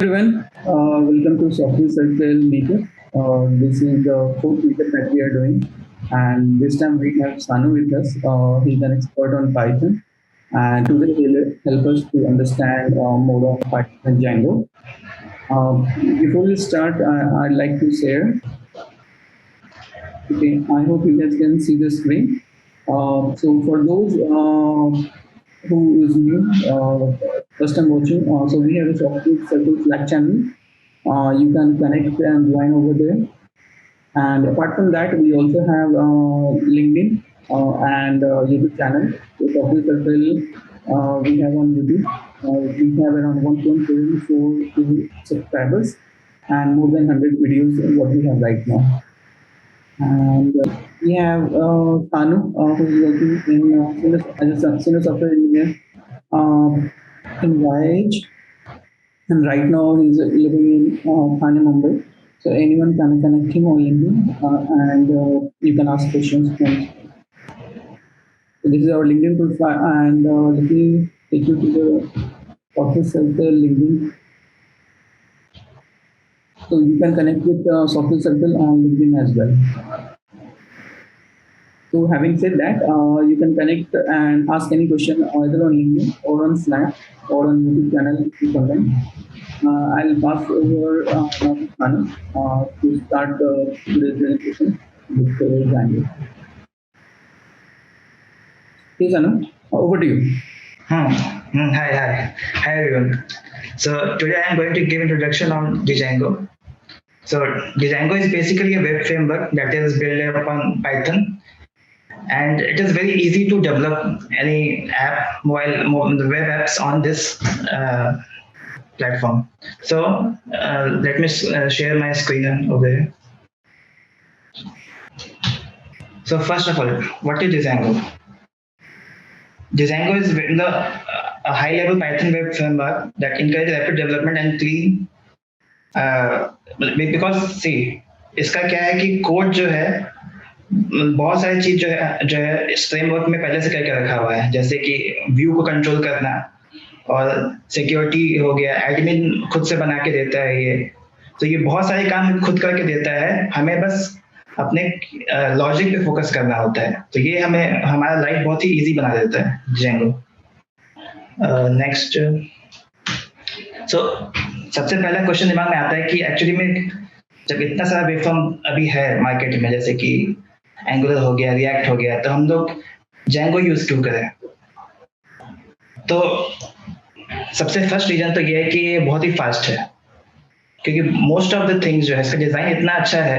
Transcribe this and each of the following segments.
everyone, welcome to Software Circle Meetup. This is the fourth meetup that we are doing, and this time we have Sanu with us. He's an expert on Python, and today he'll help us to understand more of Python and Django. Before we start, I'd like to share. Okay, I hope you guys can see the screen. So for those who is new, first time watching, so we have a Software Circle Slack channel. You can connect and join over there. And apart from that, we also have LinkedIn and YouTube channel. So Software Circle, we have on YouTube. We have around 1.74 subscribers and more than 100 videos what we have right now. And we have Sanu, who is working in as a senior software engineer in YH. And right now he's living in Thane, Mumbai. So anyone can connect him on LinkedIn and you can ask questions. So this is our LinkedIn profile, and let me take you to the office of the LinkedIn. So you can connect with Software Circle on LinkedIn as well. So having said that, you can connect and ask any question either on LinkedIn or on Slack or on YouTube channel if you comment. I'll pass over Anand to start today's presentation with Django. Please, Anand, over to you. Hi everyone. So today I am going to give introduction on Django. So Django is basically a web framework that is built upon Python, and it is very easy to develop any app, the web apps on this platform. So let me share my screen over here. So first of all, what is Django? Django is a high-level Python web framework that encourages rapid development and clean. Because see, इसका क्या है कि code जो है बहुत सारी चीज जो है इस फ्रेमवर्क में पहले से करके रखा हुआ है, जैसे कि व्यू को कंट्रोल करना और सिक्योरिटी हो गया, एडमिन खुद से बना के देता है ये, तो ये बहुत सारे काम खुद करके देता है, हमें बस अपने लॉजिक पे फोकस करना होता है, तो ये हमें हमारा लाइफ बहुत ही इजी बना देता है Django। नेक्स्ट, सो सबसे पहला क्वेश्चन दिमाग में आता है कि एक्चुअली में जब इतना सारा वेबफॉर्म अभी है मार्केट में, जैसे कि एंगुलर हो गया, रिएक्ट हो गया, तो हम लोग Django यूज क्यों करें? तो सबसे फर्स्ट रीजन तो ये है कि ये बहुत ही फास्ट है, क्योंकि मोस्ट ऑफ द थिंग्स जो है इसका डिजाइन इतना अच्छा है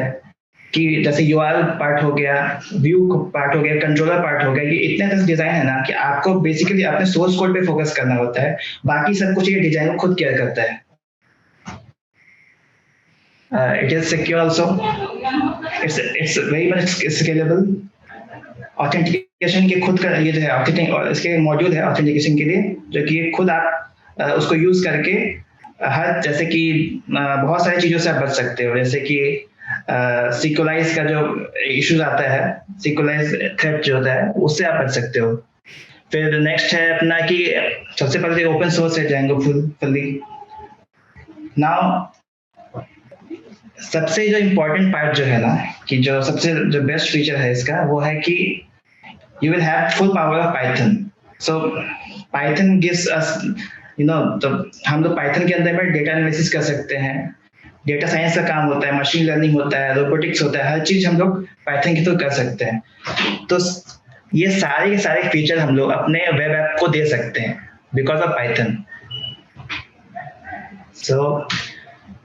कि जैसे URL पार्ट हो गया, व्यू पार्ट हो गया, कंट्रोलर पार्ट हो गया, ये इतने अच्छे डिजाइन है ना कि आपको बेसिकली अपने सोर्स कोड पे फोकस करना होता है, बाकी सब कुछ ये डिजाइन खुद केयर करता है। It is secure also. It's very much scalable. Authentication के खुद का ये जो है और इसके मॉड्यूल है ऑथेंटिकेशन के लिए, जो कि खुद आप उसको यूज करके हर जैसे कि बहुत सारी चीजों से आप बच सकते हो, जैसे कि सिक्योलाइज का जो इश्यूज आता है, सिक्योलाइज थ्रेट जो होता है, उससे आप बच सकते हो। फिर नेक्स्ट है अपना कि सबसे पहले ओपन सोर्स है Django फुल्ली। नाउ सबसे जो इम्पोर्टेंट पार्ट जो है ना, कि जो सबसे जो बेस्ट फीचर है इसका, वो है कि you will have full power of Python. So Python gives us तो हम लोग पाइथन के अंदर में डेटा एनालिसिस कर सकते हैं, डेटा साइंस का काम होता है, मशीन लर्निंग होता है, रोबोटिक्स होता है, हर चीज हम लोग पाइथन के थ्रू कर सकते हैं। तो ये सारे के सारे फीचर हम लोग अपने वेब ऐप को दे सकते हैं बिकॉज ऑफ पाइथन। सो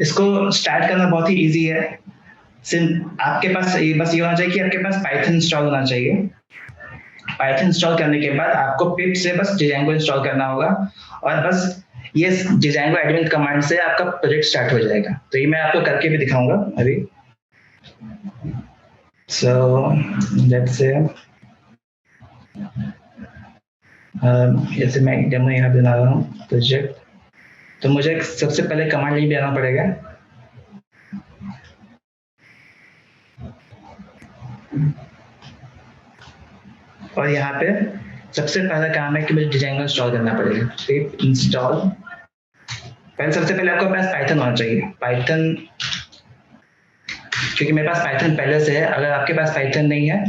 इसको स्टार्ट करना बहुत ही इजी है। सिर्फ आपके पास बस ये होना चाहिए कि आपके पास पाइथन इंस्टॉल होना चाहिए। पाइथन इंस्टॉल करने के बाद आपको पिप से बस Django इंस्टॉल करना होगा, और बस ये Django एडमिन कमांड से आपका प्रोजेक्ट स्टार्ट हो जाएगा। तो ये मैं आपको करके भी दिखाऊंगा अभी। सो लेट्स से जैसे मैं डेमो यहाँ बना रहा हूँ प्रोजेक्ट, तो मुझे सबसे पहले कमांड लाइन भी आना पड़ेगा। और यहाँ पे सबसे पहला काम है कि मुझे Django इंस्टॉल करना पड़ेगा। पिप इंस्टॉल पहले सबसे पहले आपके पास पाइथन होना चाहिए, पाइथन, क्योंकि मेरे पास पाइथन पहले से है। अगर आपके पास पाइथन नहीं है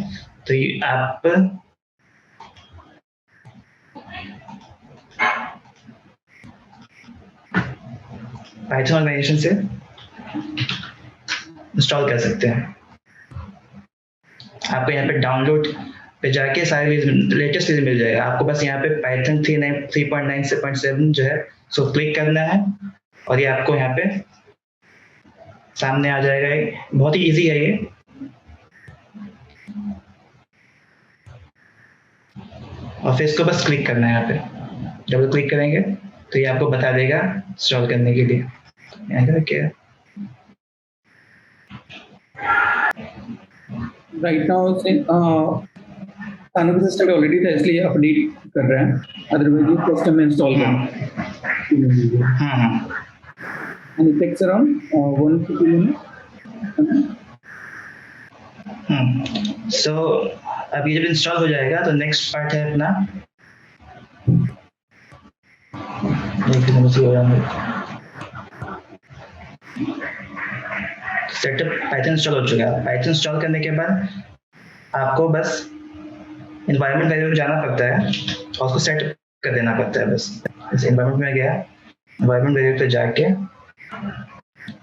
तो आप पाइथन ऑर्गेनाइजेशन से इंस्टॉल कर सकते हैं। आपको यहाँ पे डाउनलोड पे जाके सारे लेटेस्ट चीज़ मिल जाएगा। आपको बस यहाँ पे पाइथन 3.9 जो है सो क्लिक करना है और ये आपको यहाँ पे सामने आ जाएगा। बहुत ही इजी है ये। और फिर इसको बस क्लिक करना है यहाँ पे। डबल क्लिक करेंगे तो ये आपको बता देगा इंस्टॉल करने के लिए। यहाँ पे क्या राइट नाउ कानून सिस्टम ऑलरेडी था इसलिए अपडेट कर रहा है, अदरवाइज ये सिस्टम में इंस्टॉल करना and it takes around 1 to 2 minutes. So अब ये जब इंस्टॉल हो जाएगा तो नेक्स्ट पार्ट है अपना सेटअप। पाइथन इंस्टॉल हो चुका है। पाइथन इंस्टॉल करने के बाद आपको बस एनवायरनमेंट वेरिएबल में जाना पड़ता है और उसको सेट कर देना पड़ता है। बस इस एनवायरनमेंट में गया, एनवायरनमेंट वेरिएबल पे जाके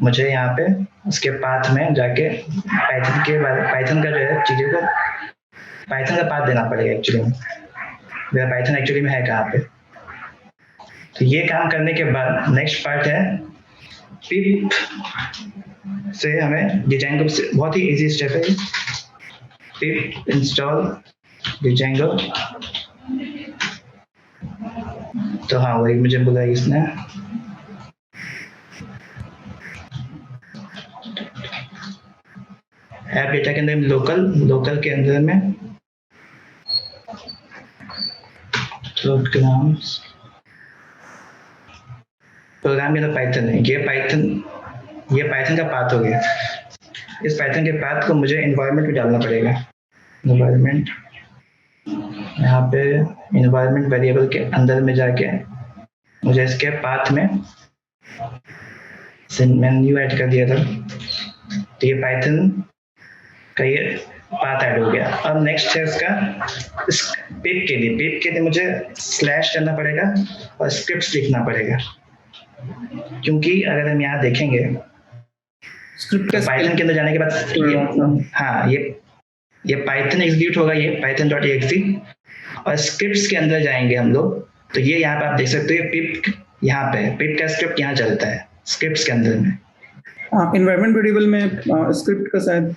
मुझे यहाँ पे उसके पाथ में जाके पाइथन का जो है चीज़ों को पाइथन का पाथ देना पड़ेगा। एक्चुअली मेरा पाइथन एक्चुअली में है कहाँ पे। तो ये काम करने के बाद नेक्स्ट पार्ट है पिप से हमें डिजाइंगो से, बहुत ही इजी स्टेप है। Pip install Django. तो हाँ वही मुझे बोला इसने। ऐप डेटा के अंदर लोकल के अंदर में प्रोग्राम के अंदर पाइथन है। ये पाइथन का पाथ हो गया। इस पाइथन के पाथ को मुझे एनवायरनमेंट में डालना पड़ेगा। एनवायरनमेंट, यहाँ पे एनवायरनमेंट वेरिएबल के अंदर में जाके मुझे इसके पाथ में न्यू ऐड कर दिया था। तो ये पाइथन का ये पाथ ऐड हो गया। अब नेक्स्ट है इसका पिप के लिए मुझे स्लैश करना पड़ेगा और स्क्रिप्ट्स लिखना पड़ेगा, क्योंकि अगर हम यहाँ देखेंगे स्क्रिप्ट पाइथन के अंदर जाने के बाद हाँ ये पाइथन एग्जीक्यूट होगा, ये python.exe, और स्क्रिप्ट्स के अंदर जाएंगे हम लोग। तो ये यहाँ पे आप देख सकते हो पिप, यहाँ पे पिप का स्क्रिप्ट यहाँ चलता है स्क्रिप्ट्स के अंदर में। एनवायरनमेंट वेरिएबल में स्क्रिप्ट का शायद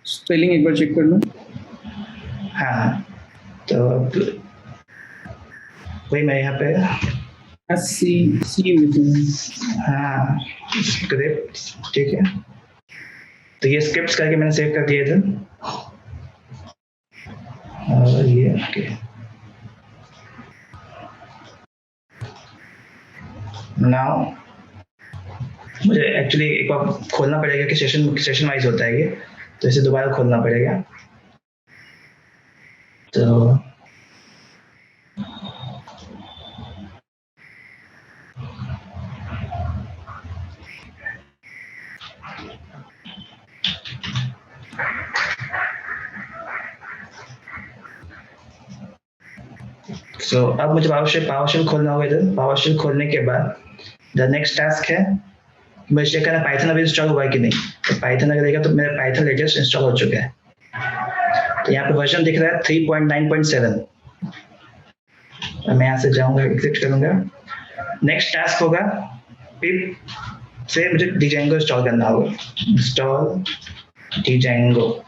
स्पेलिंग एक बार चेक कर लूँ। हाँ तो वही मैं यहाँ पे हाँ स्क्रिप्ट, ठीक है। तो ये स्क्रिप्ट्स करके मैंने सेव कर दिए थे और ये ओके। नाउ मुझे एक्चुअली एक बार खोलना पड़ेगा कि सेशन वाइज होता है ये, तो इसे दोबारा खोलना पड़ेगा। तो अब मुझे पावरशेल खोलना होगा। इधर पावरशेल खोलने के बाद द नेक्स्ट टास्क है मुझे चेक करना पाइथन अभी इंस्टॉल हुआ है कि नहीं। तो पाइथन अगर देगा तो मेरा पाइथन लेटेस्ट इंस्टॉल हो चुका है। तो यहाँ पे वर्जन दिख रहा है 3.9.7। मैं यहाँ से जाऊंगा, एग्जिट करूंगा। नेक्स्ट टास्क होगा पिप से मुझे डिजाइंगो इंस्टॉल करना होगा। इंस्टॉल डिजाइंगो।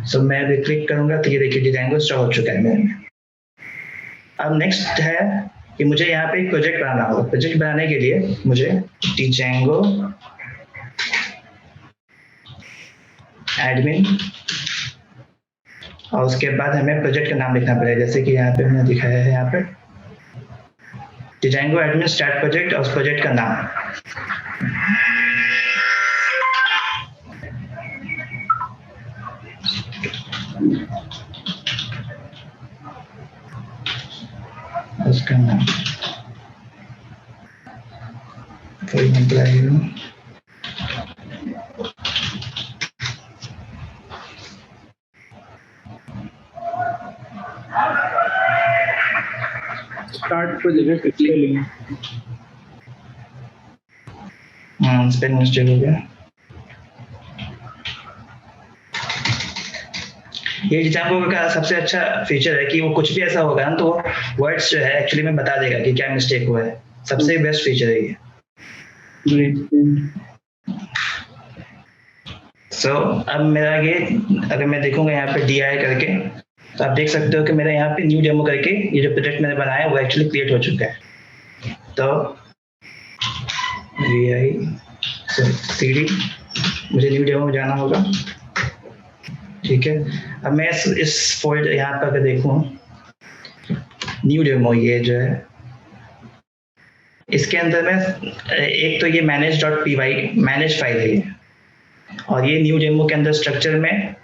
सो मैं अभी क्लिक करूंगा तो ये देखिए डिजाइंगो इंस्टॉल हो चुका है मेरे। अब नेक्स्ट है कि मुझे यहाँ पे एक प्रोजेक्ट बनाना होगा। प्रोजेक्ट बनाने के लिए मुझे डिजाइंगो एडमिन और उसके बाद हमें प्रोजेक्ट का नाम लिखना पड़ेगा, जैसे कि यहाँ पे मैंने दिखाया है। यहाँ पे डिजाइंगो एडमिन स्टार्ट प्रोजेक्ट और उस प्रोजेक्ट का नाम। उसका नाम for example Start project quickly. Spelling mistake हो गया। ये डिजांगो का सबसे अच्छा फीचर है कि वो कुछ भी ऐसा होगा ना तो वर्ड्स जो है एक्चुअली में बता देगा कि क्या मिस्टेक हुआ है। सबसे बेस्ट फीचर है ये। सो अब मेरा ये अगर मैं देखूंगा यहाँ पे DI करके तो आप देख सकते हो कि मेरा यहाँ पे न्यू डेमो करके ये जो प्रोजेक्ट मैंने बनाया वो एक्चुअली क्रिएट हो चुका है। तो CD मुझे न्यू डेमो में जाना होगा, ठीक है। अब मैं इस फोल्डर यहाँ पर अगर देखूँ न्यू डेमो, ये जो है इसके अंदर में एक तो ये manage.py मैनेज फाइल है ये, और ये न्यू डेमो के अंदर स्ट्रक्चर में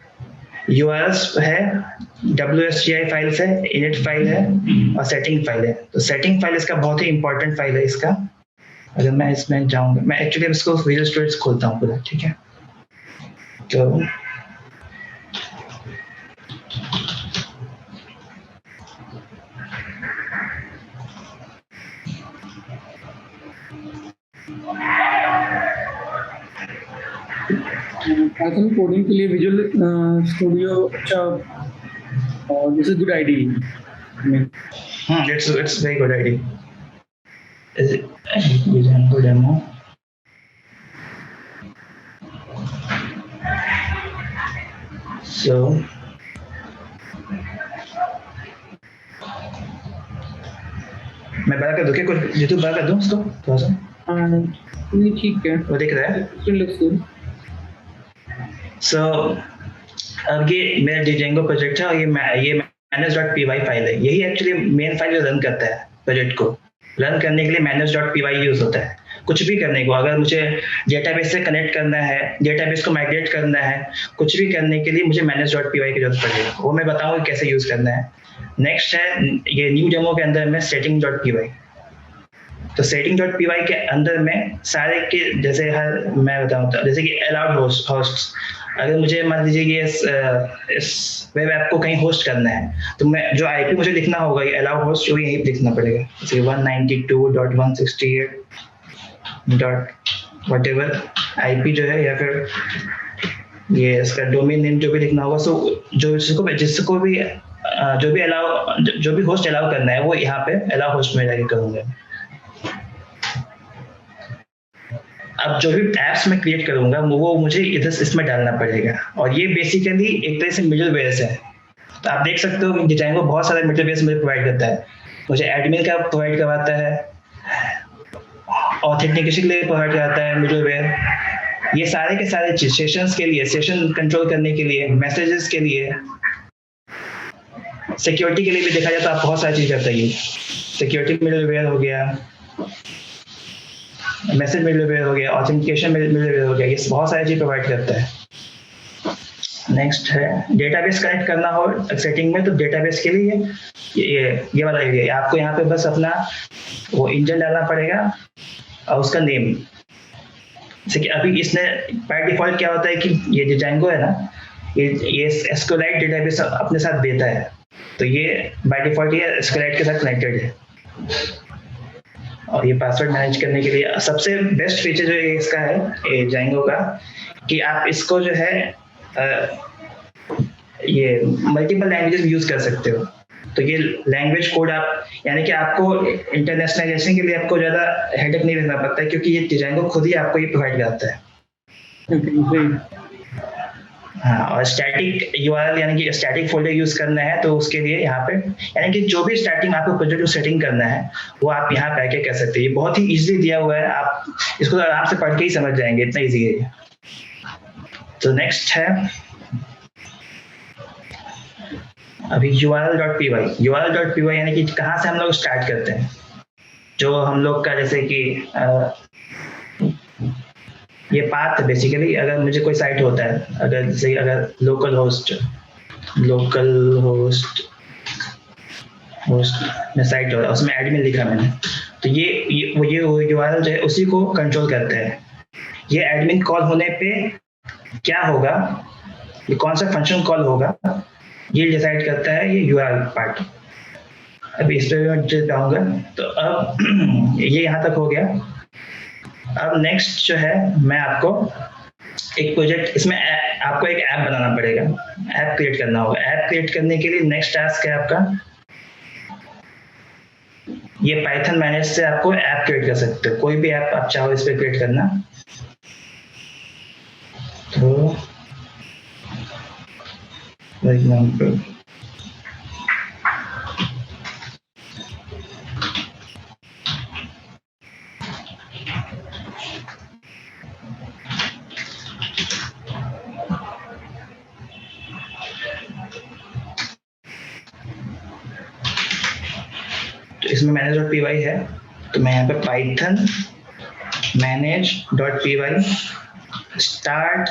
URLs है, WSGI फाइल्स है, init फाइल है और सेटिंग फाइल है। तो सेटिंग फाइल इसका बहुत ही इंपॉर्टेंट फाइल है इसका। अगर मैं इसमें जाऊंगा, मैं एक्चुअली इसको विजुअल स्टूडियो खोलता हूँ पूरा, ठीक है। तो पाइथन कोडिंग के लिए विजुअल स्टूडियो अच्छा, this is good idea. It's very good idea. Django demo. So मैं बड़ा कर दूं क्या, कुछ यूट्यूब बड़ा कर दूं उसको थोड़ा सा? नहीं ठीक है, वो दिख रहा है। So अब ये मेरा Django प्रोजेक्ट है और ये manage.py फाइल है। यही एक्चुअली मेन फाइल जो रन करता है प्रोजेक्ट को। रन करने के लिए manage.py यूज होता है। कुछ भी करने को, अगर मुझे डेटाबेस से कनेक्ट करना है, डेटाबेस को माइग्रेट करना है, कुछ भी करने के लिए मुझे manage.py की जरूरत पड़ेगी। वो मैं बताऊंगा कैसे यूज करना है। नेक्स्ट है ये न्यू डेमो के अंदर में setting.py। तो setting.py के अंदर में सारे के जैसे मैं बताऊँ जैसे कि अलाउड होस्ट, अगर मुझे मान लीजिए कि इस वेब ऐप को कहीं होस्ट करना है तो मैं जो आईपी मुझे लिखना होगा ये अलाउ होस्ट जो यही लिखना पड़ेगा, जैसे 192.168. whatever आईपी जो है, या फिर ये इसका डोमेन नेम जो भी लिखना होगा। सो जिसको भी जो भी होस्ट अलाउ करना है वो यहाँ पे अलाउ होस्ट में जाके करूंगा। अब जो भी एप्स मैं क्रिएट करूंगा वो मुझे इधर इसमें डालना पड़ेगा, और ये बेसिकली एक तरह से मिडलवेयर है। तो आप देख सकते हो Django बहुत सारे मिडलवेयर मुझे प्रोवाइड करता है। मुझे एडमिन का प्रोवाइड करवाता है, ऑथेंटिकेशन के लिए प्रोवाइड कराता है मिडलवेयर। ये सारे के सारे सेशंस के लिए, सेशन कंट्रोल करने के लिए, मैसेजेस के लिए, सिक्योरिटी के लिए भी देखा जाए तो आप बहुत सारी चीज करता है। सिक्योरिटी मिडलवेयर हो गया, मैसेज मिडलवेयर हो गया, ऑथेंटिकेशन मिडलवेयर हो गया, ये बहुत सारी चीज प्रोवाइड करता है। नेक्स्ट है डेटाबेस कनेक्ट करना हो सेटिंग में, तो डेटाबेस के लिए ये वाला एरिया आपको यहाँ पे बस अपना वो इंजन डालना पड़ेगा और उसका नेम। जैसे कि अभी इसने बाय डिफॉल्ट क्या होता है कि ये जो Django है ना, ये SQLite डेटाबेस अपने साथ देता है, तो ये बाय डिफॉल्ट ये SQLite के साथ कनेक्टेड है। और ये पासवर्ड मैनेज करने के लिए सबसे बेस्ट फीचर जो इसका है Django का, कि आप इसको जो है ये मल्टीपल लैंग्वेजेस यूज कर सकते हो। तो ये लैंग्वेज कोड आप, यानी कि आपको इंटरनेशनलाइजेशन के लिए आपको ज्यादा हेडेक नहीं लेना पड़ता है, क्योंकि ये Django खुद ही आपको ये प्रोवाइड करता है। हाँ, और स्टैटिक URL यानी कि स्टैटिक फोल्डर यूज करना है तो उसके लिए यहाँ पे यानी कि जो भी स्टार्टिंग आपको प्रोजेक्ट को सेटिंग करना है वो आप यहाँ पे आके कर सकते हैं। ये बहुत ही इजीली दिया हुआ है, आप इसको आराम से पढ़ के ही समझ जाएंगे, इतना इजी है ये। तो नेक्स्ट है अभी URL.py यानी कि कहाँ से हम लोग स्टार्ट करते हैं। जो हम लोग का जैसे कि ये पाथ बेसिकली, अगर मुझे कोई साइट होता है, अगर जैसे अगर लोकल होस्ट में साइट हो रहा है, उसमें एडमिन लिखा मैंने, तो ये URL जो है उसी को कंट्रोल करते हैं। ये एडमिन कॉल होने पे क्या होगा, ये कौन सा फंक्शन कॉल होगा, ये डिसाइड करता है ये URL पार्ट। अब इस पे मैं जाऊंगा तो अब ये यहाँ तक हो गया। अब नेक्स्ट जो है मैं आपको एक प्रोजेक्ट, इसमें आपको एक ऐप बनाना पड़ेगा, ऐप क्रिएट करना होगा। ऐप क्रिएट करने के लिए नेक्स्ट टास्क है आपका, ये पाइथन मैनेज से आपको ऐप क्रिएट कर सकते हो, कोई भी ऐप आप चाहो इस पे क्रिएट करना। तो फॉर एग्जाम्पल तो इसमें manage.py है, तो मैं यहाँ पे पाइथन manage.py स्टार्ट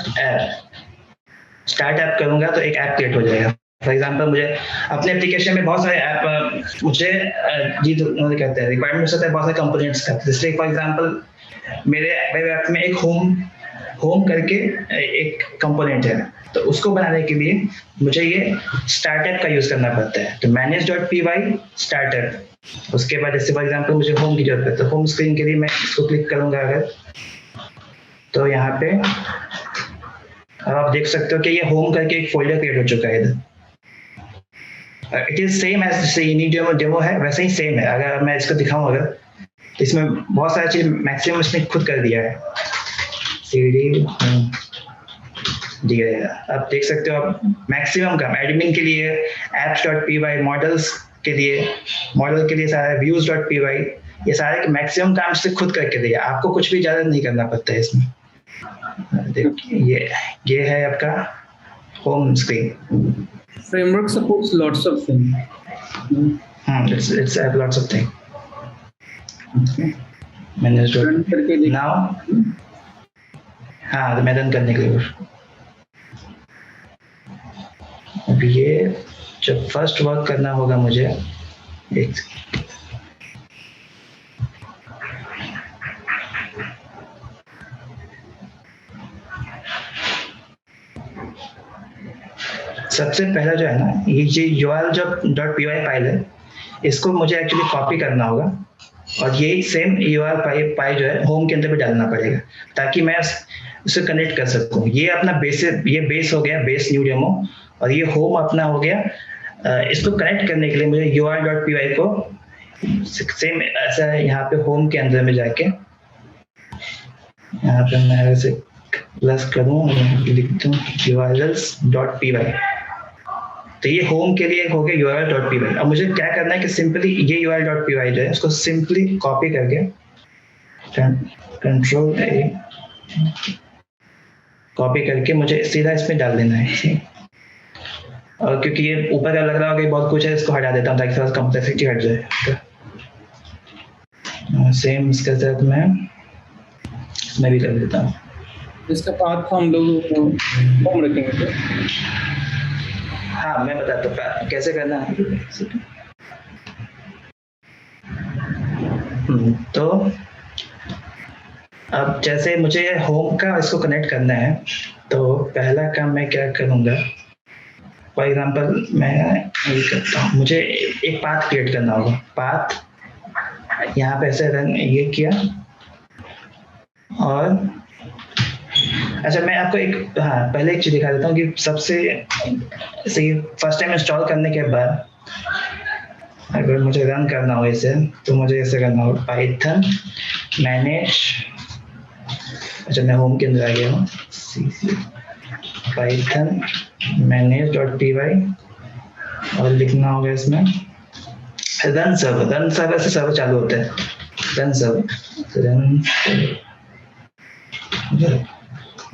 ऐप करूंगा तो एक ऐप क्रिएट हो जाएगा। फॉर एग्जाम्पल मुझे अपने एप्लीकेशन में बहुत सारे ऐप मुझे जी कहते हैं रिक्वायरमेंट्स होता है, बहुत सारे कंपोनेंट्स का। जैसे फॉर एग्जाम्पल मेरे वेब ऐप में एक होम करके एक कंपोनेंट है, तो उसको बनाने के लिए मुझे ये स्टार्ट ऐप का यूज करना पड़ता है। तो manage.py स्टार्ट ऐप, उसके बाद जैसे फॉर एग्जाम्पल मुझे होम की जरूरत है, तो होम स्क्रीन के लिए मैं इसको क्लिक करूंगा अगर, तो यहाँ पे आप देख सकते हो कि ये होम करके एक फोल्डर क्रिएट हो चुका है इधर। इट इज सेम एज जैसे यूनिक डेमो है वैसे ही सेम है। अगर मैं इसको दिखाऊं अगर, तो इसमें बहुत सारी चीज मैक्सिमम इसने खुद कर दिया है। CD दिया है, आप देख सकते हो। आप मैक्सिमम काम एडमिन के लिए apps.py, मॉडल्स के लिए सारा views.py, ये सारे मैक्सिमम काम से खुद करके दिया, आपको कुछ भी ज्यादा नहीं करना पड़ता है इसमें। देखिए ये है आपका home screen. Framework supports lots of things. It's lots of things. Okay. मैंने Run करके देख- नाउ हाँ, तो मैं रन करने के लिए अब ये जब फर्स्ट वर्क करना होगा मुझे एक सबसे पहला जो है ना, ये URL जो .py फाइल है, इसको मुझे एक्चुअली कॉपी करना होगा और यही सेम URL फाइल जो है होम के अंदर भी डालना पड़ेगा, ताकि मैं उसे कनेक्ट कर सकूं। ये अपना बेस हो गया, बेस न्यू डेमो, और ये होम अपना हो गया। इसको कनेक्ट करने के लिए मुझे URL.py को सेम ऐसा यहाँ पे होम के अंदर में जाके यहाँ पे मैं ऐसे प्लस करूँ और लिख दूँ urls.py, तो ये होम के लिए हो गया url.py। अब मुझे क्या करना है कि सिंपली ये url.py जो है उसको सिंपली कॉपी करके Ctrl+A कॉपी करके मुझे सीधा इसमें डाल देना है। और क्योंकि ये ऊपर का लग रहा होगा कि बहुत कुछ है, इसको हटा देता हूँ ताकि थोड़ा कम्प्लेक्सिटी हट जाए। सेम इसके साथ मैं भी कर देता हूँ। इसका पाथ हम लोग होम रखेंगे तो हाँ, मैं बताता हूँ कैसे करना है। तो अब जैसे मुझे होम का इसको कनेक्ट करना है, तो पहला काम मैं क्या करूँगा, फॉर एग्जाम्पल मैं ये करता हूँ, मुझे एक पाथ क्रिएट करना होगा। पाथ यहाँ पे ऐसे रन ये किया, और अच्छा मैं आपको पहले एक चीज दिखा देता हूँ कि सबसे फर्स्ट टाइम इंस्टॉल करने के बाद अगर मुझे रन करना हो इसे, तो मुझे ऐसे करना होगा पाइथन मैनेज, अच्छा मैं होम के अंदर आ गया हूँ, पाइथन manage.py, और लिखना होगा इसमें रन सर्वर से सर्वर चालू होता है, रन सर्वर।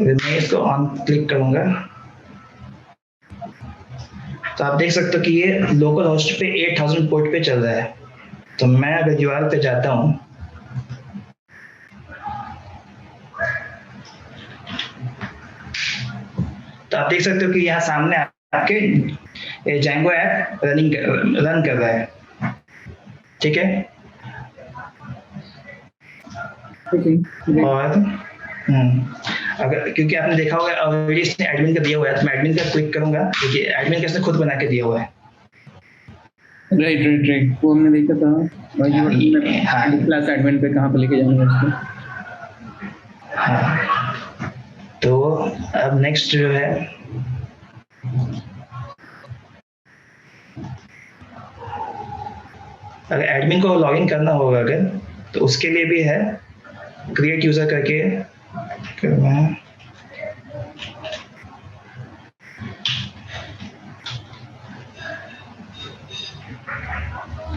अगर मैं इसको ऑन क्लिक करूंगा तो आप देख सकते हो कि ये लोकल होस्ट पे 8000 पोर्ट पे चल रहा है। तो मैं अगर URL पे जाता हूँ, तो आप देख सकते हो कि यहाँ सामने आपके Django ऐप रन कर रहा है, ठीक है। Okay great. और अगर क्योंकि आपने देखा होगा ऑलरेडी इसने एडमिन का दिया हुआ है, तो मैं एडमिन का क्लिक करूंगा क्योंकि एडमिन का इसने खुद बना के दिया हुआ है। राइट राइट राइट, वो हमने देखा था यूआरएल में हाँ क्लास एडमिन पे कहाँ पे लेके जाना है उसको। हाँ। तो अब नेक्स्ट जो है अगर एडमिन को लॉगिन करना होगा अगर, तो उसके लिए भी है क्रिएट यूजर करके करना है।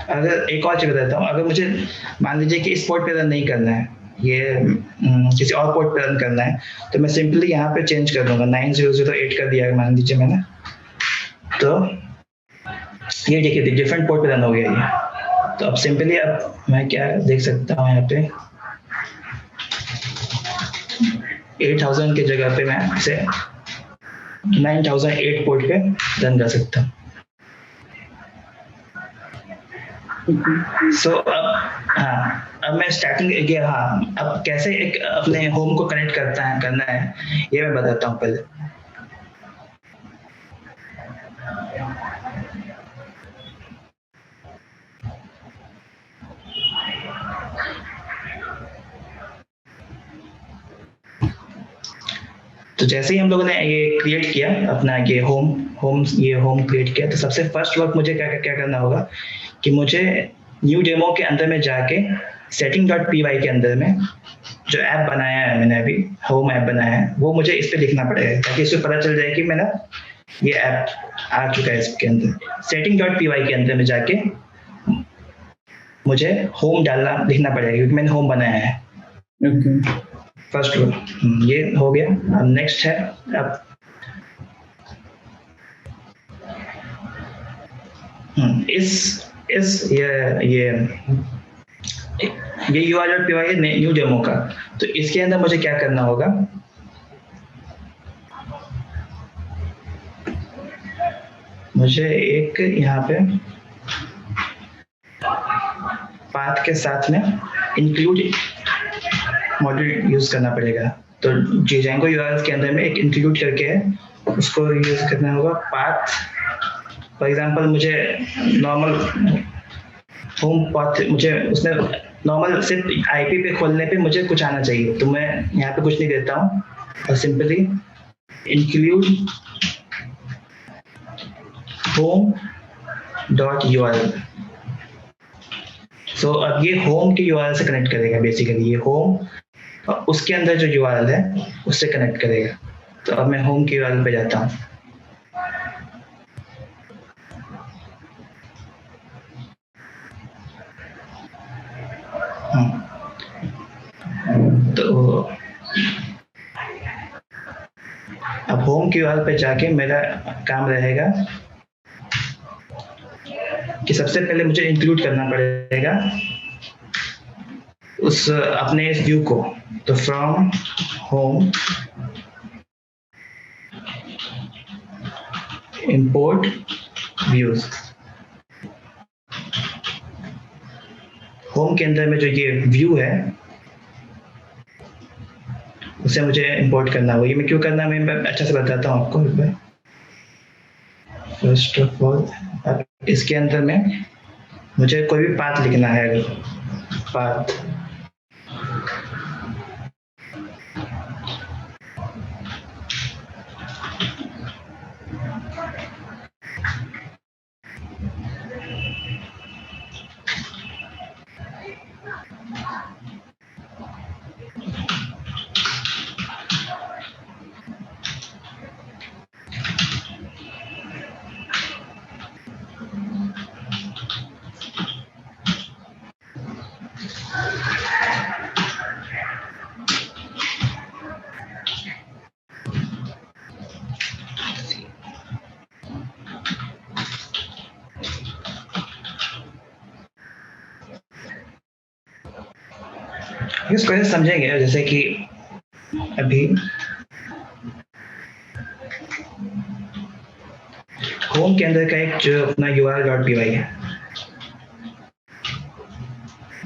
अगर एक और चीज बताता हूँ, अगर मुझे मान लीजिए कि इस पोर्ट पे रन नहीं करना है, ये किसी और पोर्ट पे रन करना है, तो मैं सिंपली यहाँ पे चेंज कर दूंगा 9008 कर दिया मान लीजिए मैंने, तो ये देखिए डिफरेंट पोर्ट पे रन हो गया ये। तो अब सिंपली अब मैं क्या देख सकता हूँ यहाँ पे 8000 की जगह पे मैं इसे 9008 पोर्ट पे रन कर सकता हूँ। सो अब हाँ, अब मैं स्टार्टिंग हाँ, अब कैसे एक अपने होम को कनेक्ट करना है ये मैं बताता हूँ पहले। तो जैसे ही हम लोगों ने ये क्रिएट किया अपना ये होम क्रिएट किया, तो सबसे फर्स्ट वर्क मुझे क्या करना होगा कि मुझे न्यू डेमो के अंदर में जाके setting.py के अंदर में जो ऐप बनाया है मैंने अभी, होम ऐप बनाया है, वो मुझे इस पे लिखना पड़ेगा ताकि इससे पता चल जाए कि मेरा ये ऐप आ चुका है इसके अंदर। setting.py के अंदर में जाके मुझे होम लिखना पड़ेगा क्योंकि मैंने होम बनाया है। ओके फर्स्ट ये हो गया। अब नेक्स्ट है अब इस ये URL पे है न्यू डेमो का, तो इसके अंदर मुझे क्या करना होगा, मुझे एक यहाँ पे पाथ के साथ में इंक्लूड मॉड्यूल यूज करना पड़ेगा। तो Django URL के अंदर में एक इंक्लूड करके है उसको यूज करना होगा पाथ। फॉर एग्जांपल मुझे नॉर्मल होम पाथ, मुझे उसमें नॉर्मल सिर्फ आईपी पे खोलने पे मुझे कुछ आना चाहिए, तो मैं यहाँ पे कुछ नहीं देता हूँ और सिंपली इंक्लूड home.url। सो अब ये होम के URL से कनेक्ट करेगा, बेसिकली ये होम और उसके अंदर जो URL है उससे कनेक्ट करेगा। तो अब मैं होम के URL पे जाता हूँ। तो अब होम के URL पे जाके मेरा काम रहेगा कि सबसे पहले मुझे इंक्लूड करना पड़ेगा उस अपने इस व्यू को। तो from home import views, home के अंदर में जो ये व्यू है उसे मुझे इंपोर्ट करना होगा। ये मैं क्यों करना है मैं अच्छा से बताता हूँ आपको एक बार। फर्स्ट ऑफ ऑल इसके अंदर में मुझे कोई भी पाथ लिखना है, पाथ इसको ऐसे समझेंगे जैसे कि अभी होम के अंदर का एक जो अपना url.py है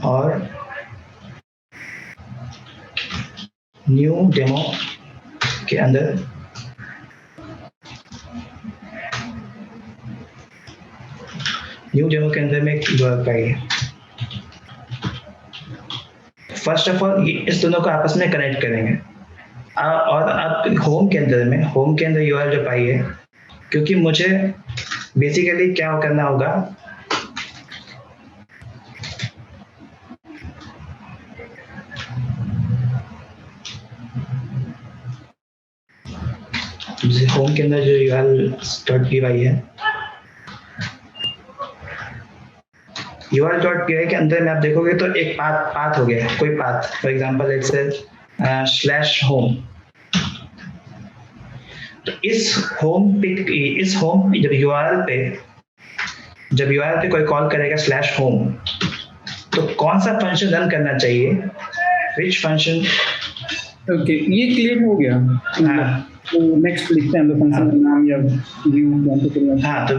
और न्यू डेमो के अंदर में एक URL पाइए। फर्स्ट ऑफ ऑल इस दोनों को आपस में कनेक्ट करेंगे और आप होम के अंदर URL जो पाई है, क्योंकि मुझे बेसिकली क्या करना होगा, होम के अंदर जो URL.py है, URL.py के अंदर में आप देखोगे तो एक पाथ हो गया, कोई path, for example let's say /home। तो इस होम जब URL पे कोई कॉल करेगा /home, तो कौन सा फंक्शन रन करना चाहिए, विच फंक्शन। ओके, ये क्लियर हो गया। हाँ, तो नेक्स्ट लिखते हैं हम लोग फंक्शन का नाम या व्यू। तो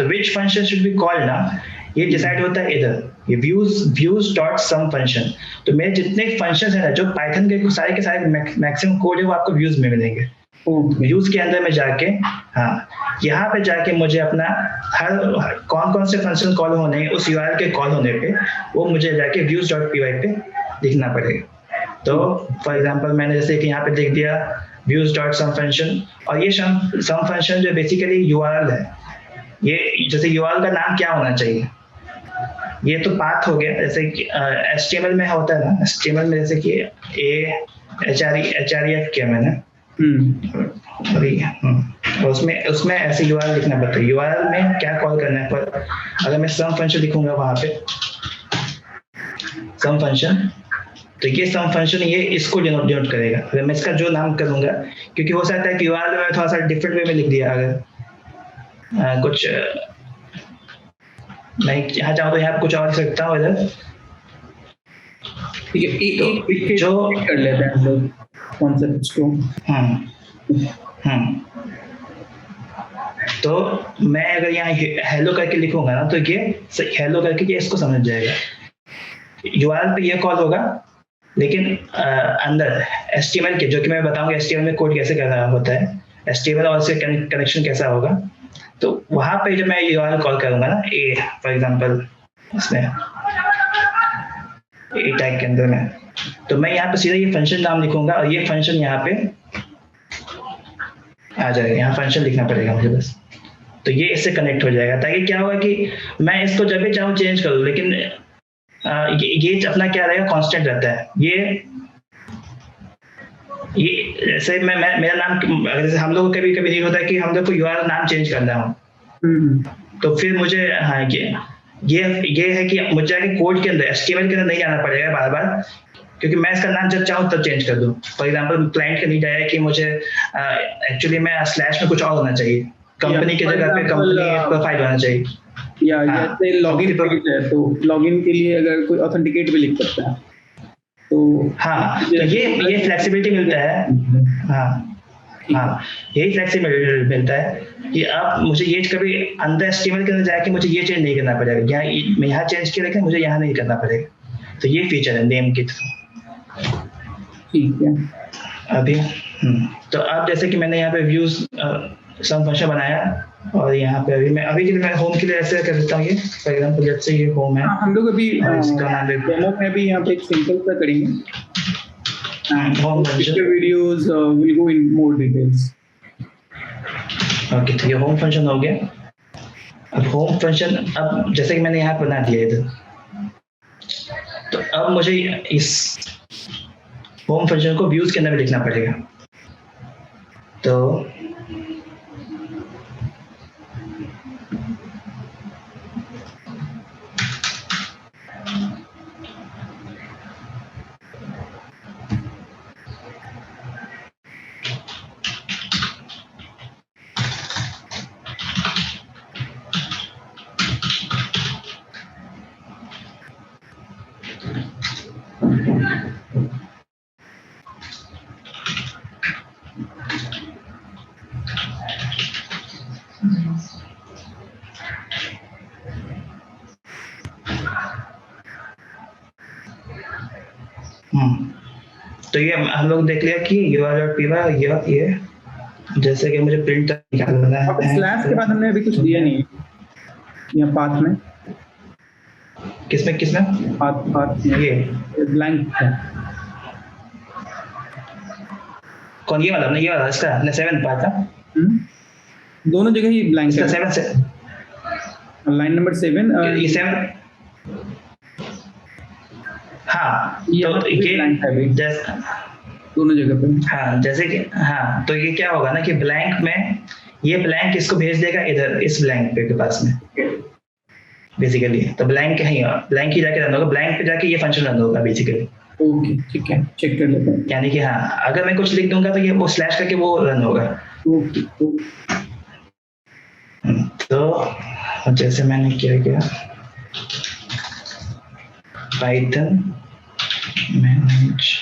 which function should be called ना, ये डिसाइड होता है इधर, ये views डॉट सम फंक्शन। तो मेरे जितने फंक्शंस हैं ना, जो पाइथन के सारे मैक्सिमम कोड है, वो आपको व्यूज में मिलेंगे। व्यूज के अंदर में जाके, हाँ, यहाँ पे जाके मुझे अपना हर कौन से फंक्शन कॉल होने, उस URL के कॉल होने पे वो मुझे जाके views.py पे लिखना पड़ेगा। तो फॉर एग्जांपल मैंने जैसे कि यहाँ पे लिख दिया views.sum फंक्शन, और ये सम फंक्शन जो बेसिकली URL है, ये जैसे URL का नाम क्या होना चाहिए, ये तो पाथ हो गया। जैसे कि HTML में होता है ना, HTML में जैसे कि href किया मैंने, और उसमें ऐसे URL लिखना पड़ता है। URL में क्या कॉल करना है, पर अगर मैं सम फंक्शन लिखूंगा वहां पे सम फंक्शन, तो ये सम फंक्शन ये इसको डिनोट करेगा। अगर मैं इसका जो नाम करूंगा, क्योंकि हो सकता है कि URL में थोड़ा सा डिफरेंट वे में लिख दिया, अगर कुछ मैं यहाँ चाहूँ तो यहाँ कुछ और लिख सकता हूँ इधर। एक जो कर लेते हैं हम लोग कॉन्सेप्ट्स को। तो मैं अगर यहाँ हेलो करके लिखूंगा ना, तो ये हेलो करके ये इसको समझ जाएगा। URL पे ये कॉल होगा, लेकिन अंदर HTML के, जो कि मैं बताऊंगा HTML में कोड कैसे करना होता है, HTML और इससे कनेक्शन कैसा होगा, तो वहां पे जब मैं URL कॉल करूंगा ना, फॉर एग्जांपल इसमें टैग के अंदर में, तो मैं यहाँ पे सीधा ये फंक्शन नाम लिखूंगा और ये फंक्शन यहाँ पे आ जाएगा। यहाँ फंक्शन लिखना पड़ेगा मुझे बस, तो ये इससे कनेक्ट हो जाएगा, ताकि क्या होगा कि मैं इसको जब भी चाहूँ चेंज कर लूँ, लेकिन ये अपना क्या रहेगा, कांस्टेंट रहता है। ये जैसे मेरा नाम, जैसे हम लोग को कभी नहीं होता है कि हम लोग को URL नाम चेंज करना हो, तो फिर मुझे, हाँ, ये है कि मुझे जाके कोड के अंदर HTML के अंदर नहीं जाना पड़ेगा बार बार, क्योंकि मैं इसका नाम जब चाहूँ तब चेंज कर दूँ। फॉर एग्जांपल क्लाइंट का नहीं जाएगा कि मुझे एक्चुअली में स्लैश में कुछ और होना चाहिए, कंपनी की जगह पे कंपनी प्रोफाइल होना चाहिए, या जैसे लॉगिन पेज है, तो लॉगिन के लिए अगर कोई ऑथेंटिकेट भी लिख सकता है, तो हाँ, तो ये फ्लेक्सिबिलिटी मिलता है। हाँ, यही फ्लेक्सिबिलिटी मिलता है कि आप मुझे ये कभी अंदर HTML के अंदर जाके मुझे ये चेंज नहीं करना पड़ेगा, मैं यहाँ चेंज किया, लेकिन मुझे यहाँ नहीं करना पड़ेगा। तो ये फीचर है नेम के थ्रू। ठीक है। अभी तो अब जैसे कि मैंने यहाँ पे व्यूज सम फंक्शन बनाया, और यहाँ पे अभी के लिए मैं होम के लिए ऐसे कर देता हूँ। ये फॉर एग्जांपल जब से ये होम है, हम लोग अभी डेमो में भी यहाँ पे एक सिंपल सा करेंगे, home function videos will go in more details. Okay, तो ये होम फंक्शन हो गया। अब होम फंक्शन, अब जैसे कि मैंने यहाँ बना दिया इधर, तो अब मुझे इस होम फंक्शन को व्यूज के अंदर लिखना पड़ेगा। तो तो ये हम लोग देख लिया कि ur.py ये जैसे कि मुझे प्रिंट निकालना अब है स्लैश के बाद हमने अभी कुछ दिया नहीं यहाँ पाथ में, किसमें पाथ में ये ब्लैंक है। कौन ये वाला नहीं, ये वाला इसका 7 पार्ट का दोनों जगह ही ब्लैंक इसका है। 7 से लाइन नंबर 7 ये 7 हाँ तो ये ब्लैंक है अभी जैसे दोनों जगह पे। हाँ जैसे कि हाँ तो ये क्या होगा ना कि ब्लैंक में ये ब्लैंक इसको भेज देगा इधर इस ब्लैंक पे के पास में बेसिकली। तो ब्लैंक ही जाके रन होगा, ब्लैंक पे जाके ये फंक्शन रन होगा बेसिकली। ओके ठीक है, चेक कर लेते हैं। यानी कि हाँ अगर मैं कुछ लिख दूंगा तो ये वो स्लैश करके वो रन होगा। ओके तो जैसे मैंने किया Python manage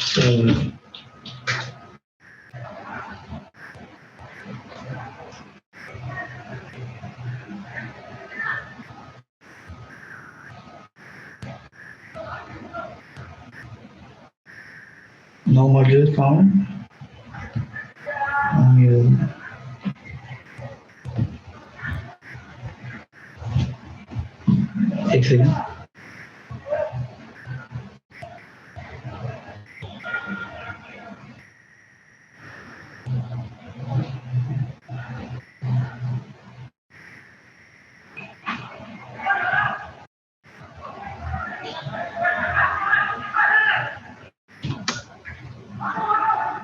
server no module found एक सेकंड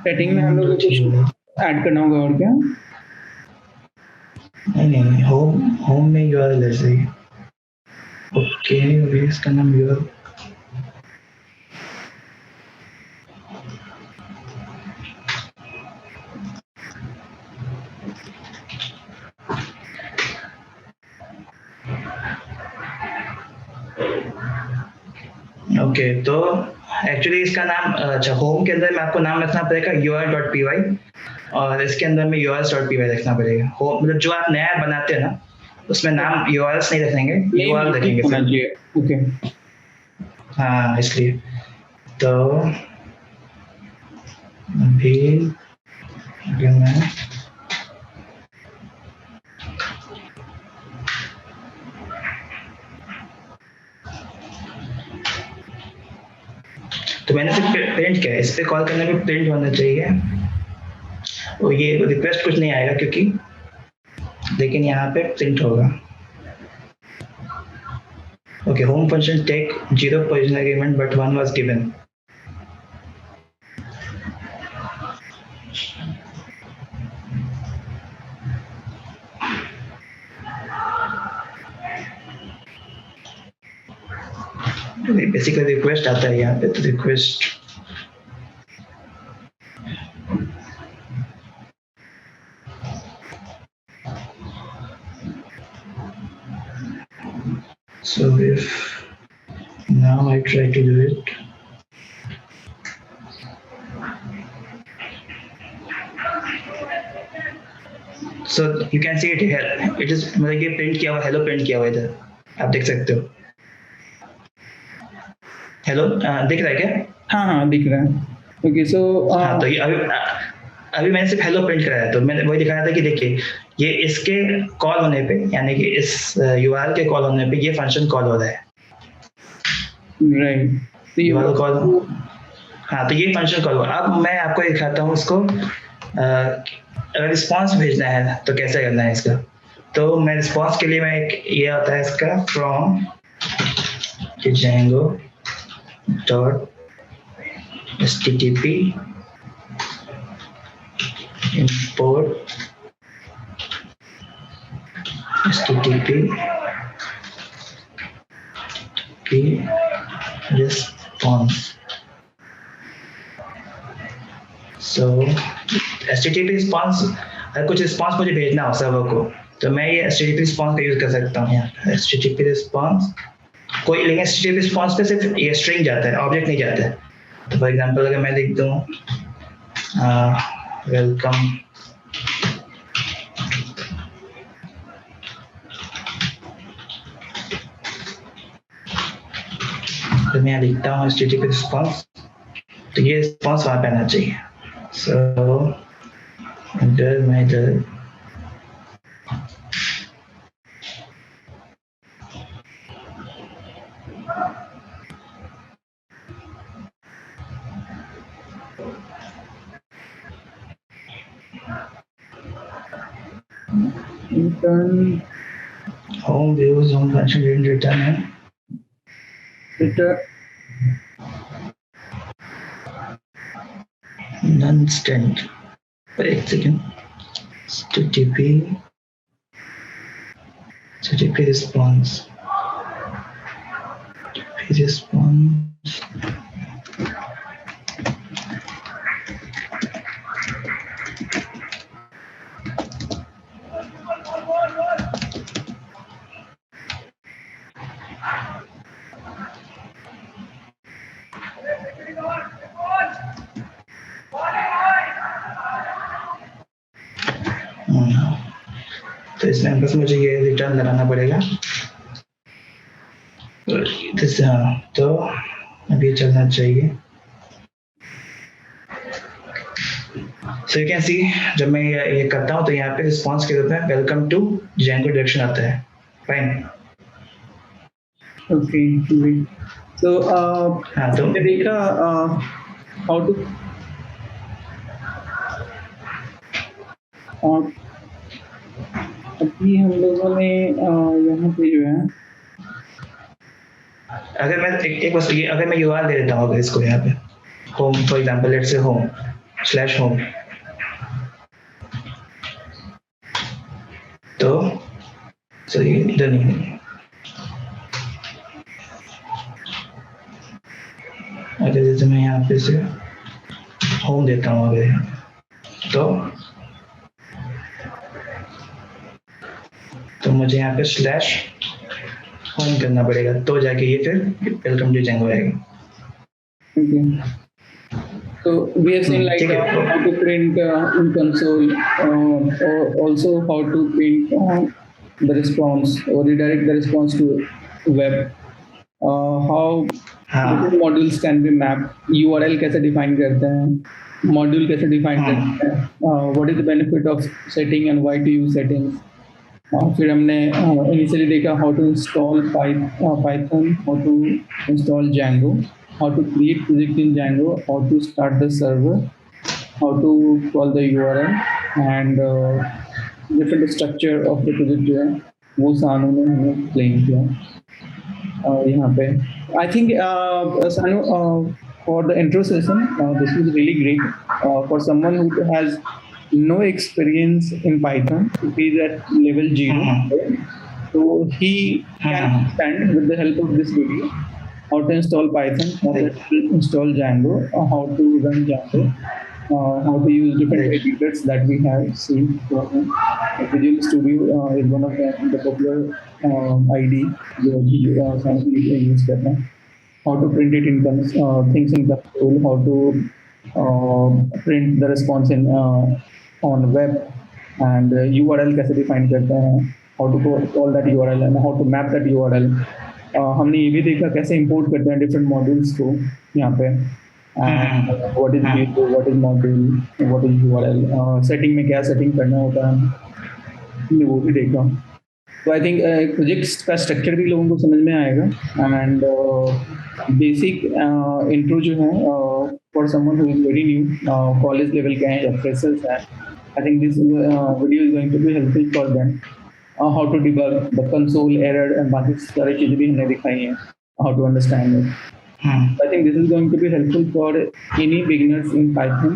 सेटिंग में हम लोग को कुछ ऐड करना होगा और क्या? नहीं होम में यूआरएल ऐसे ही। ओके इसका नाम यूआरएल ओके तो एक्चुअली इसका नाम अच्छा होम के अंदर में आपको नाम रखना पड़ेगा ur.py और इसके अंदर में urs.py रखना पड़ेगा। होम मतलब जो आप नया बनाते हैं ना उसमें नाम urs नहीं रखेंगे, ur रखेंगे सिर्फ। ओके हाँ इसलिए तो अभी अगर मैं तो मैंने सिर्फ प्रिंट किया, इस पे कॉल करने में प्रिंट होना चाहिए और ये रिक्वेस्ट कुछ नहीं आएगा क्योंकि लेकिन यहाँ पे प्रिंट होगा। Okay home function take 0 position agreement but 1 was given. Basically request आता है यहाँ पे, तो request so if now I try to do it so you can see it here, it is मतलब ये प्रिंट किया हुआ हेलो प्रिंट किया हुआ इधर आप देख सकते हो। हेलो दिख रहा है क्या? हाँ दिख रहा है। ओके सो हाँ तो ये अभी मैंने सिर्फ हेलो प्रिंट कराया, तो मैंने वही दिखाया था कि देखिए ये इसके कॉल होने पे यानी कि इस यूआरएल के कॉल होने पे ये फंक्शन कॉल हो रहा है। राइट तो ये यूआरएल कॉल हाँ तो ये फंक्शन कॉल हुआ। अब मैं आपको दिखाता हूँ उसको अगर रिस्पॉन्स भेजना है तो कैसे करना है इसका। तो मैं रिस्पॉन्स के लिए मैं एक ये आता है इसका from Django dot http import http response। so http response अगर कुछ रिस्पॉन्स मुझे भेजना हो सर्वर को तो मैं ये http रिस्पॉन्स का यूज कर सकता हूँ। यहाँ http रिस्पॉन्स कोई लेकिन http रिस्पॉन्स पे सिर्फ ये स्ट्रिंग जाता है, ऑब्जेक्ट नहीं जाता है। तो फॉर एग्जांपल अगर मैं लिख दूँ वेलकम तो मैं यहाँ लिखता हूँ HTTP रिस्पॉन्स, तो ये रिस्पॉन्स वहाँ पे आना चाहिए. So enter my the return home views, home function didn't return है. return Non-stand. एक second. HTTP response. HTTP response. तो इसमें बस मुझे ये रिटर्न लगाना पड़ेगा. तो अभी चलना चाहिए. So you can see जब मैं ये करता हूँ तो यहाँ पे रिस्पॉन्स के रूप में वेलकम टू Django डायरेक्शन आता है. फाइन. okay great. So हाँ तो हमने देखा how to अभी हम लोगों ने यहाँ पे जो है अगर मैं एक बस ये अगर मैं URL दे देता हूँ अगर इसको यहाँ पे home for example let's say home/home तो सॉरी इधर नहीं. अगर जैसे मैं यहाँ पे से होम देता हूँ अगर तो मुझे यहाँ पे /home करना पड़ेगा तो जाके ये फिर वेलकम टू Django आएगा. okay. So we have seen like how to print in console or also how to print the response or redirect the response to web. How different modules can be mapped. URL कैसे define करते हैं, module कैसे define करते हैं, what is the benefit of setting and why to use settings. फिर हमने initially देखा how to install Python, how to install Django, how to create project in Django, how to start the server, how to call the URL and different structure of the project जो है वो सानू ने हमें explain किया यहाँ पे. I think Sanu for the intro session this was really great for someone who has no experience in Python. He is at level 0, so he can understand with the help of this video how to install Python, how to install Django, how to run Django, how to use different editors that we have seen. Visual Studio is one of the popular ID जो use करते हैं. How to print it in things in console, how to print the response in on web and URL कैसे define करते हैं, how to call that URL and how to map that URL. हमने ये भी देखा कैसे import करते हैं different modules को यहाँ पे and what is gateway, what is module, what is URL, setting में क्या setting करना होता है हमने वो भी देखा. तो आई थिंक प्रोजेक्ट्स का स्ट्रक्चर भी लोगों को समझ में आएगा एंड बेसिक इंट्रो जो है for someone who is very new college level के हैं या फ्रेशर्स हैं. I think this video is going to be helpful for them. How to debug the console error and बाकी सारी चीज़ें भी हमने दिखाई हैं, how to understand it. I think this is going to be helpful for any beginners in Python,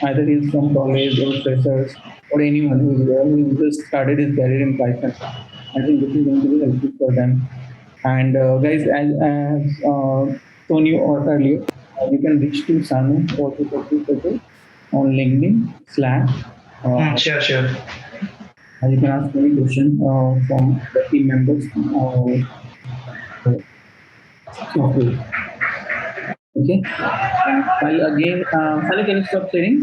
either he's from college or freshers or anyone who just started his career in Python. I think this is going to be helpful for them. And guys, as told you earlier, you can reach to Sanu or to Satu on LinkedIn / Sure. You can ask any question from the team members. Okay. I'll again, Sally, can you stop sharing?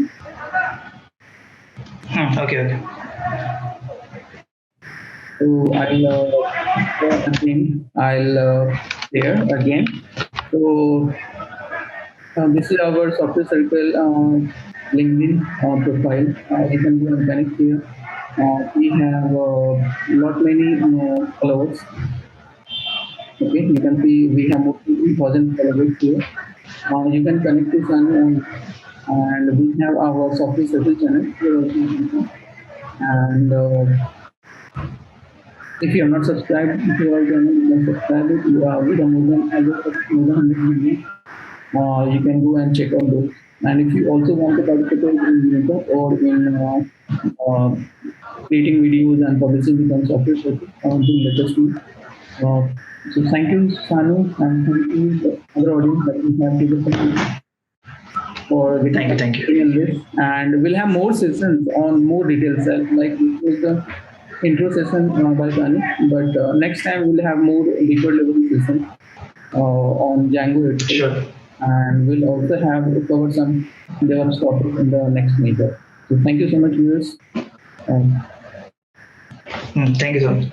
Okay. So I'll there again. So this is our software circle LinkedIn profile. You can go and connect here. We have lot many followers. Okay, you can see we have more than 2,000 followers here. You can connect to Sun and we have our software circle channel here also you can see. And if you are not subscribed to our channel, you can subscribe it. We have more than as of more than 100 videos. You can go and check out those. And if you also want to participate in meetup or in creating videos and publishing with on software circle, do let us know. So thank you, Sanu, and thank you the other audience that we have here for getting Thank you. in this. And we'll have more sessions on more details. Like this was the intro session by Sanu, but next time we'll have more deeper level session on Django itself. Sure. And we'll also have cover some DevOps topics in the next meetup. So thank you so much, viewers. Thank you so much.